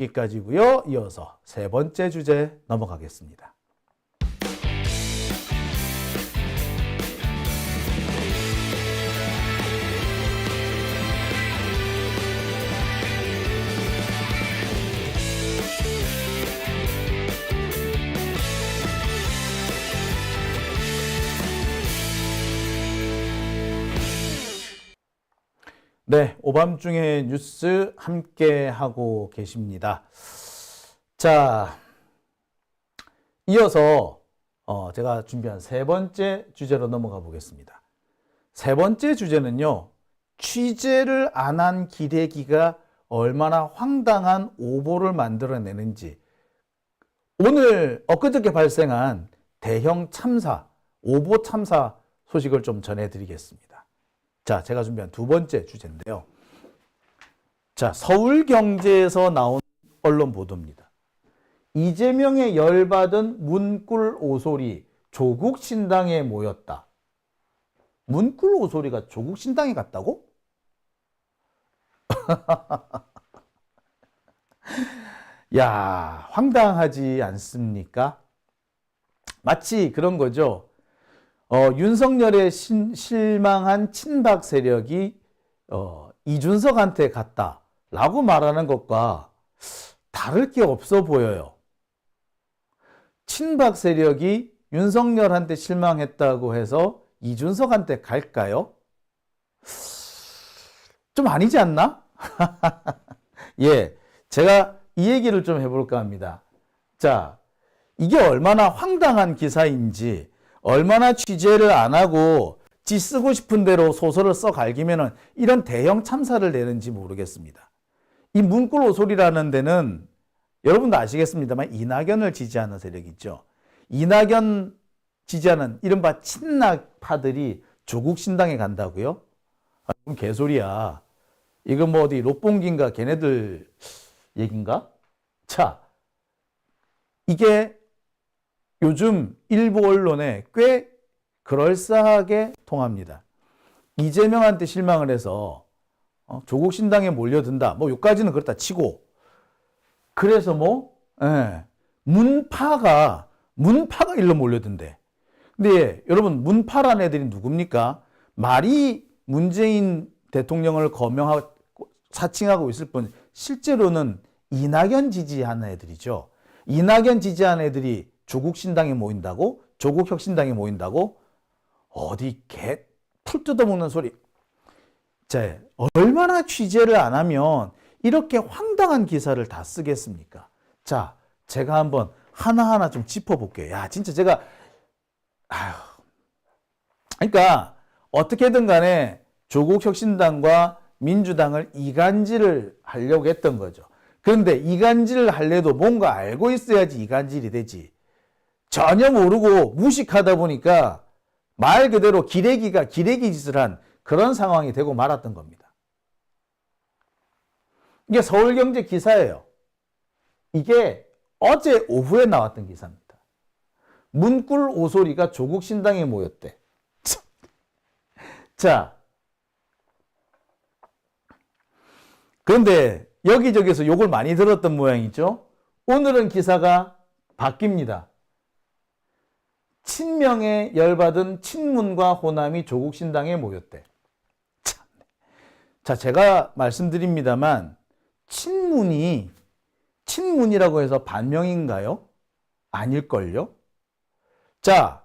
여기까지고요. 이어서 세 번째 주제 넘어가겠습니다. 네, 오밤중에 뉴스 함께 하고 계십니다. 자, 이어서 제가 준비한 세 번째 주제로 넘어가 보겠습니다. 세 번째 주제는요, 취재를 안 한 기레기가 얼마나 황당한 오보를 만들어내는지, 오늘 엊그저께 발생한 대형 참사, 오보 참사 소식을 좀 전해드리겠습니다. 자, 제가 준비한 두 번째 주제인데요. 자, 서울경제에서 나온 언론 보도입니다. 이재명의 열받은 문꿀 오소리 조국 신당에 모였다. 문꿀 오소리가 조국 신당에 갔다고? 야, 황당하지 않습니까? 마치 그런 거죠. 윤석열에 실망한 친박 세력이 이준석한테 갔다라고 말하는 것과 다를 게 없어 보여요. 친박 세력이 윤석열한테 실망했다고 해서 이준석한테 갈까요? 좀 아니지 않나? 예, 제가 이 얘기를 좀 해볼까 합니다. 자, 이게 얼마나 황당한 기사인지, 얼마나 취재를 안 하고 지 쓰고 싶은 대로 소설을 써 갈기면은 이런 대형 참사를 내는지 모르겠습니다. 이 문꿀 오소리라는 데는 여러분도 아시겠습니다만 이낙연을 지지하는 세력이 있죠. 이낙연 지지하는 이른바 친낙파들이 조국 신당에 간다고요? 아, 그럼 개소리야. 이거 뭐 어디 롯봉기인가 걔네들 얘긴가? 자, 이게 요즘 일부 언론에 꽤 그럴싸하게 통합니다. 이재명한테 실망을 해서 조국 신당에 몰려든다. 뭐 여기까지는 그렇다 치고, 그래서 문파가 일로 몰려든대. 근데 여러분, 문파란 애들이 누굽니까? 말이 문재인 대통령을 거명하고 사칭하고 있을 뿐 실제로는 이낙연 지지하는 애들이죠. 이낙연 지지하는 애들이 조국 신당에 모인다고? 조국 혁신당에 모인다고? 어디 개 풀 뜯어먹는 소리. 자, 얼마나 취재를 안 하면 이렇게 황당한 기사를 다 쓰겠습니까? 자, 제가 한번 하나하나 좀 짚어볼게요. 야, 진짜 제가 그러니까 어떻게든 간에 조국 혁신당과 민주당을 이간질을 하려고 했던 거죠. 그런데 이간질을 하려도 뭔가 알고 있어야지 이간질이 되지. 전혀 모르고 무식하다 보니까 말 그대로 기레기가 기레기 짓을 한 그런 상황이 되고 말았던 겁니다. 이게 서울경제 기사예요. 이게 어제 오후에 나왔던 기사입니다. 문꿀 오소리가 조국 신당에 모였대. 자, 그런데 여기저기서 욕을 많이 들었던 모양이죠. 오늘은 기사가 바뀝니다. 친명에 열받은 친문과 호남이 조국 신당에 모였대. 참. 자, 제가 말씀드립니다만 친문이라고 해서 반명인가요? 아닐걸요? 자,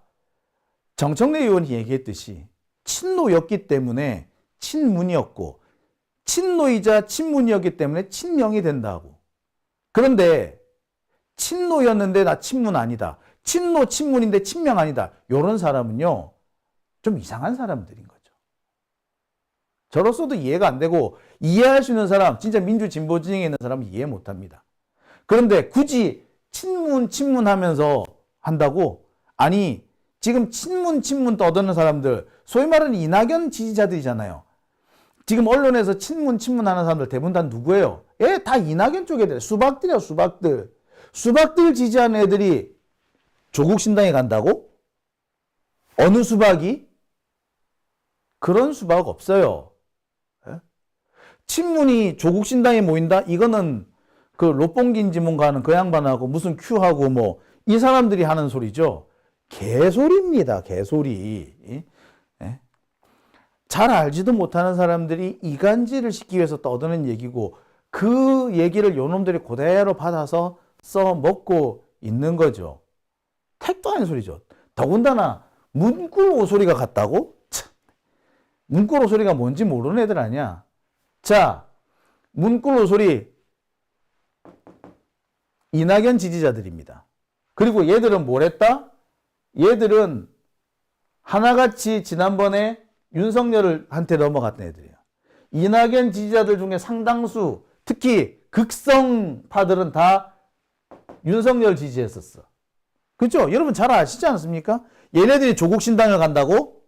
정청래 의원이 얘기했듯이 친노였기 때문에 친문이었고, 친노이자 친문이었기 때문에 친명이 된다고. 그런데 친노였는데 나 친문 아니다. 친노 친문인데 친명 아니다. 이런 사람은요, 좀 이상한 사람들인 거죠. 저로서도 이해가 안 되고, 이해할 수 있는 사람, 진짜 민주 진보 진영에 있는 사람은 이해 못 합니다. 그런데 굳이 친문 하면서 한다고? 아니, 지금 친문 떠드는 사람들, 소위 말하는 이낙연 지지자들이잖아요. 지금 언론에서 친문 하는 사람들 대부분 다 누구예요? 다 이낙연 쪽 애들. 수박들이야, 수박들. 수박들 지지하는 애들이 조국 신당에 간다고? 어느 수박이? 그런 수박 없어요. 친문이 조국 신당에 모인다? 이거는 그 롯봉긴지문 가는 그 양반하고 무슨 큐하고 뭐 이 사람들이 하는 소리죠. 개소리입니다. 개소리. 예? 잘 알지도 못하는 사람들이 이간질을 시키기 위해서 떠드는 얘기고 그 얘기를 요놈들이 그대로 받아서 써먹고 있는 거죠. 택도 아닌 소리죠. 더군다나 문꿀 오소리가 같다고? 참. 문꿀 오소리가 뭔지 모르는 애들 아니야. 자, 문꿀 오소리 이낙연 지지자들입니다. 그리고 얘들은 뭘 했다? 얘들은 하나같이 지난번에 윤석열한테 넘어갔던 애들이에요. 이낙연 지지자들 중에 상당수, 특히 극성파들은 다 윤석열 지지했었어. 그렇죠? 여러분 잘 아시지 않습니까? 얘네들이 조국 신당을 간다고?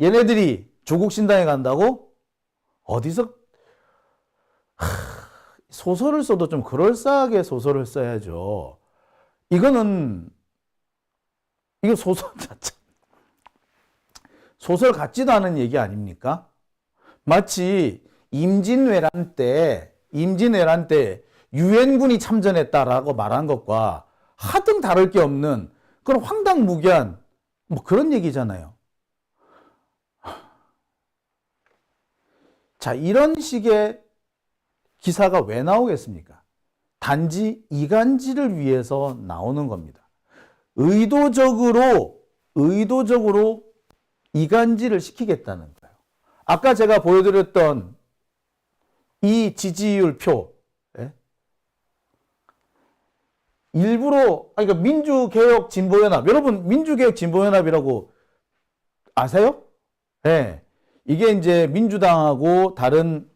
얘네들이 조국 신당에 간다고? 어디서 소설을 써도 좀 그럴싸하게 소설을 써야죠. 이거 소설 같지도 않은 얘기 아닙니까? 마치 임진왜란 때 유엔군이 참전했다라고 말한 것과 하등 다를 게 없는 그런 황당무계한 뭐 그런 얘기잖아요. 자, 이런 식의 기사가 왜 나오겠습니까? 단지 이간질을 위해서 나오는 겁니다. 의도적으로 이간질을 시키겠다는 거예요. 아까 제가 보여드렸던 이 지지율 표, 일부러, 그러니까 민주개혁진보연합, 여러분 민주개혁진보연합이라고 아세요? 네. 이게 이제 민주당하고 다른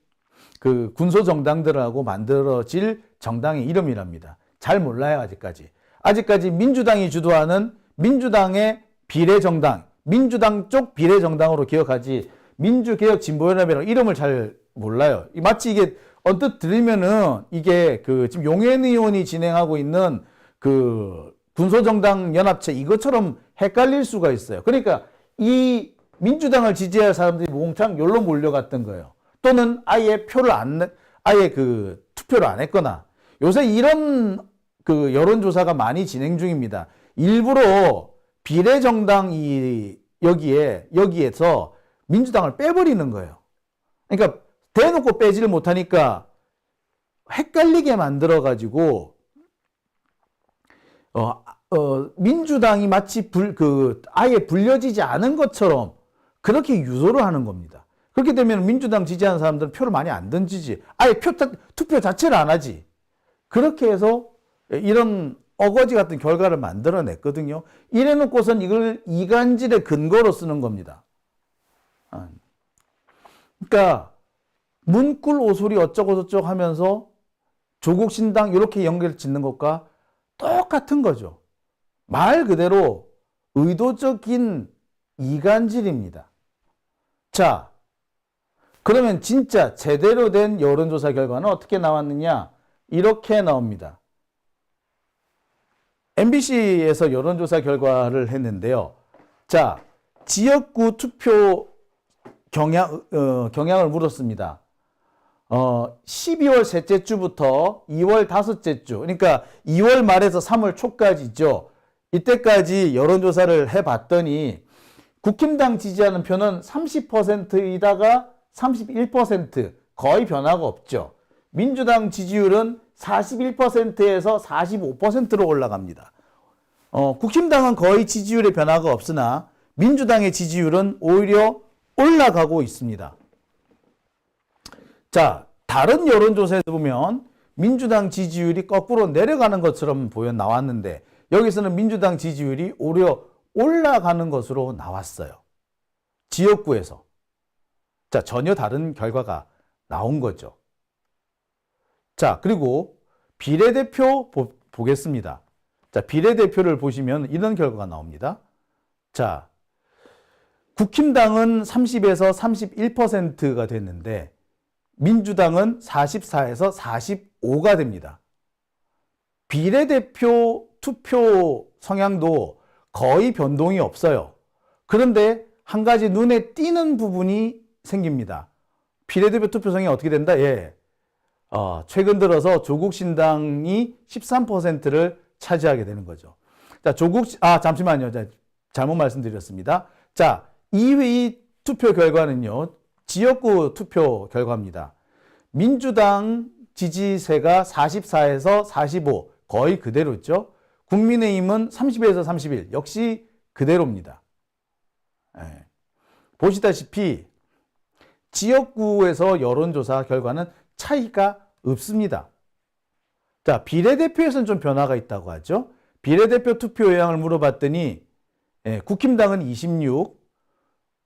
그 군소정당들하고 만들어질 정당의 이름이랍니다. 잘 몰라요, 아직까지. 아직까지 민주당이 주도하는 민주당의 비례정당, 민주당 쪽 비례정당으로 기억하지 민주개혁진보연합이라는 이름을 잘 몰라요. 마치 이게 언뜻 들으면은 이게 그 지금 용해인 의원이 진행하고 있는 그 군소정당 연합체 이것처럼 헷갈릴 수가 있어요. 그러니까 이 민주당을 지지할 사람들이 몽창 여기로 몰려갔던 거예요. 또는 아예 투표를 안 했거나 요새 이런 그 여론조사가 많이 진행 중입니다. 일부러 비례정당이 여기에서 민주당을 빼버리는 거예요. 그러니까 대놓고 빼지를 못하니까 헷갈리게 만들어가지고 민주당이 마치 아예 불려지지 않은 것처럼 그렇게 유도를 하는 겁니다. 그렇게 되면 민주당 지지하는 사람들은 표를 많이 안 던지지. 아예 투표 자체를 안 하지. 그렇게 해서 이런 어거지 같은 결과를 만들어냈거든요. 이래놓고선 이걸 이간질의 근거로 쓰는 겁니다. 그러니까 문꿀 오소리 어쩌고저쩌고 하면서 조국 신당 이렇게 연결 짓는 것과 똑같은 거죠. 말 그대로 의도적인 이간질입니다. 자, 그러면 진짜 제대로 된 여론조사 결과는 어떻게 나왔느냐? 이렇게 나옵니다. MBC에서 여론조사 결과를 했는데요. 자, 지역구 투표 경향을 물었습니다. 12월 셋째 주부터 2월 다섯째 주, 그러니까 2월 말에서 3월 초까지죠. 이때까지 여론조사를 해봤더니 국힘당 지지하는 표는 30%이다가 31%, 거의 변화가 없죠. 민주당 지지율은 41%에서 45%로 올라갑니다. 국힘당은 거의 지지율에 변화가 없으나 민주당의 지지율은 오히려 올라가고 있습니다. 자, 다른 여론조사에서 보면 민주당 지지율이 거꾸로 내려가는 것처럼 나왔는데 여기서는 민주당 지지율이 오히려 올라가는 것으로 나왔어요. 지역구에서. 자, 전혀 다른 결과가 나온 거죠. 자, 그리고 비례대표 보겠습니다. 자, 비례대표를 보시면 이런 결과가 나옵니다. 자, 국힘당은 30에서 31%가 됐는데 민주당은 44에서 45가 됩니다. 비례대표 투표 성향도 거의 변동이 없어요. 그런데 한 가지 눈에 띄는 부분이 생깁니다. 비례대표 투표 성향이 어떻게 된다? 예. 최근 들어서 조국 신당이 13%를 차지하게 되는 거죠. 자, 잠시만요. 잘못 말씀드렸습니다. 자, 이 투표 결과는요, 지역구 투표 결과입니다. 민주당 지지세가 44에서 45, 거의 그대로죠. 국민의힘은 30에서 31, 역시 그대로입니다. 네. 보시다시피 지역구에서 여론조사 결과는 차이가 없습니다. 자, 비례대표에서는 좀 변화가 있다고 하죠. 비례대표 투표 요양을 물어봤더니 국힘당은 26,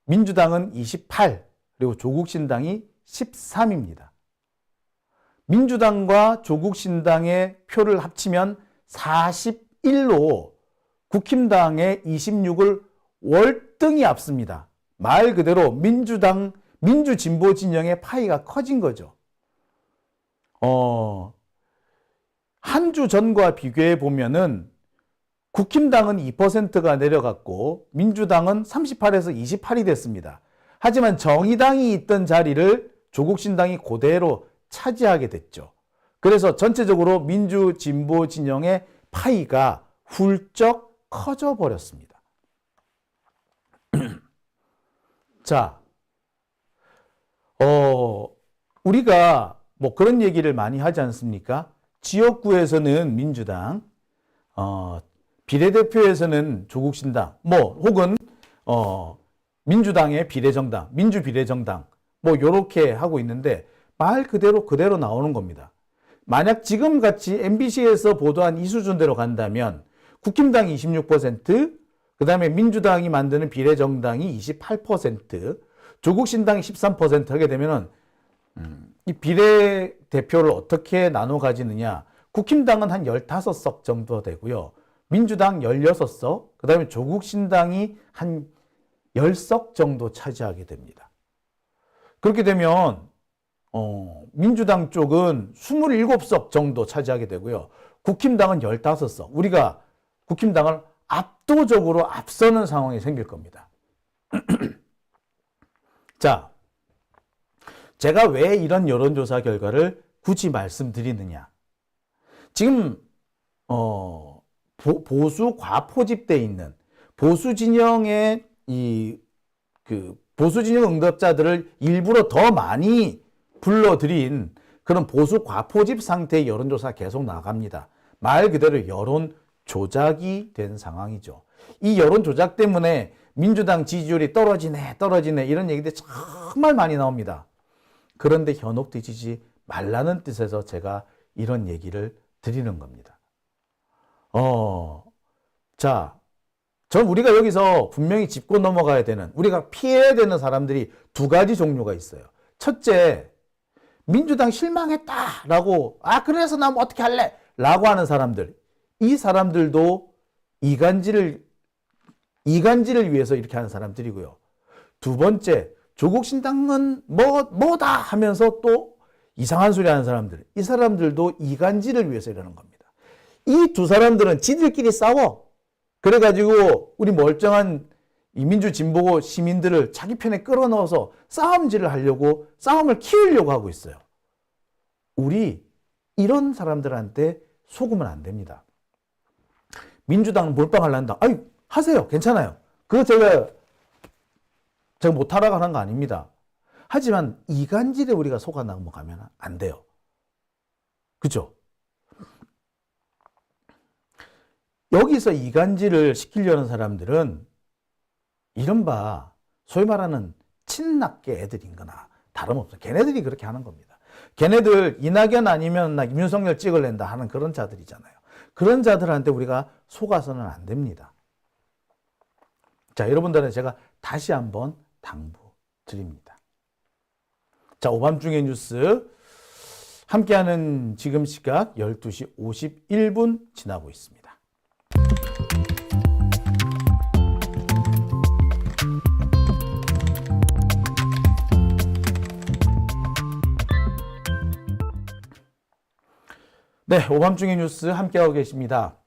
민주당은 28, 그리고 조국신당이 13입니다. 민주당과 조국신당의 표를 합치면 41로 국힘당의 26을 월등히 앞섭니다. 말 그대로 민주진보 진영의 파이가 커진 거죠. 한 주 전과 비교해 보면은 국힘당은 2%가 내려갔고 민주당은 38에서 28이 됐습니다. 하지만 정의당이 있던 자리를 조국신당이 그대로 차지하게 됐죠. 그래서 전체적으로 민주진보 진영의 파이가 훌쩍 커져 버렸습니다. 자, 우리가 뭐 그런 얘기를 많이 하지 않습니까? 지역구에서는 민주당, 비례대표에서는 조국신당, 혹은 민주당의 비례정당, 민주비례정당, 요렇게 하고 있는데 말 그대로 나오는 겁니다. 만약 지금같이 MBC에서 보도한 이 수준대로 간다면 국힘당이 26%, 그 다음에 민주당이 만드는 비례정당이 28%, 조국신당이 13% 하게 되면은 이 비례대표를 어떻게 나눠 가지느냐. 국힘당은 한 15석 정도 되고요. 민주당 16석, 그 다음에 조국신당이 한 10석 정도 차지하게 됩니다. 그렇게 되면 민주당 쪽은 27석 정도 차지하게 되고요. 국힘당은 15석. 우리가 국힘당을 압도적으로 앞서는 상황이 생길 겁니다. 자, 제가 왜 이런 여론조사 결과를 굳이 말씀드리느냐. 지금 보수 과포집돼 있는 보수 진영의 보수 진영 응답자들을 일부러 더 많이 불러들인 그런 보수 과포집 상태의 여론조사 계속 나갑니다. 말 그대로 여론 조작이 된 상황이죠. 이 여론 조작 때문에 민주당 지지율이 떨어지네 이런 얘기들이 정말 많이 나옵니다. 그런데 현혹되지 말라는 뜻에서 제가 이런 얘기를 드리는 겁니다. 자, 우리가 여기서 분명히 짚고 넘어가야 되는, 우리가 피해야 되는 사람들이 두 가지 종류가 있어요. 첫째, 민주당 실망했다라고, 그래서 나 어떻게 할래? 라고 하는 사람들. 이 사람들도 이간질을 위해서 이렇게 하는 사람들이고요. 두 번째, 조국신당은 뭐다 하면서 또 이상한 소리 하는 사람들. 이 사람들도 이간질을 위해서 이러는 겁니다. 이 두 사람들은 지들끼리 싸워. 그래가지고 우리 멀쩡한 이 민주진보 시민들을 자기 편에 끌어넣어서 싸움질을 하려고, 싸움을 키우려고 하고 있어요. 우리 이런 사람들한테 속으면 안 됩니다. 민주당은 몰빵하려 한다. 하세요. 괜찮아요. 그거 제가 못하라고 하는 거 아닙니다. 하지만 이간질에 우리가 속아 넘어가면 안 돼요. 그죠? 여기서 이간질을 시키려는 사람들은 이른바 소위 말하는 친낙계 애들인 거나 다름없어요. 걔네들이 그렇게 하는 겁니다. 걔네들 이낙연 아니면 나 윤석열 찍을랜다 하는 그런 자들이잖아요. 그런 자들한테 우리가 속아서는 안 됩니다. 자, 여러분들한테 제가 다시 한번 당부드립니다. 자, 오밤중의 뉴스 함께하는 지금 시각 12시 51분 지나고 있습니다. 네, 오밤중의 뉴스 함께하고 계십니다.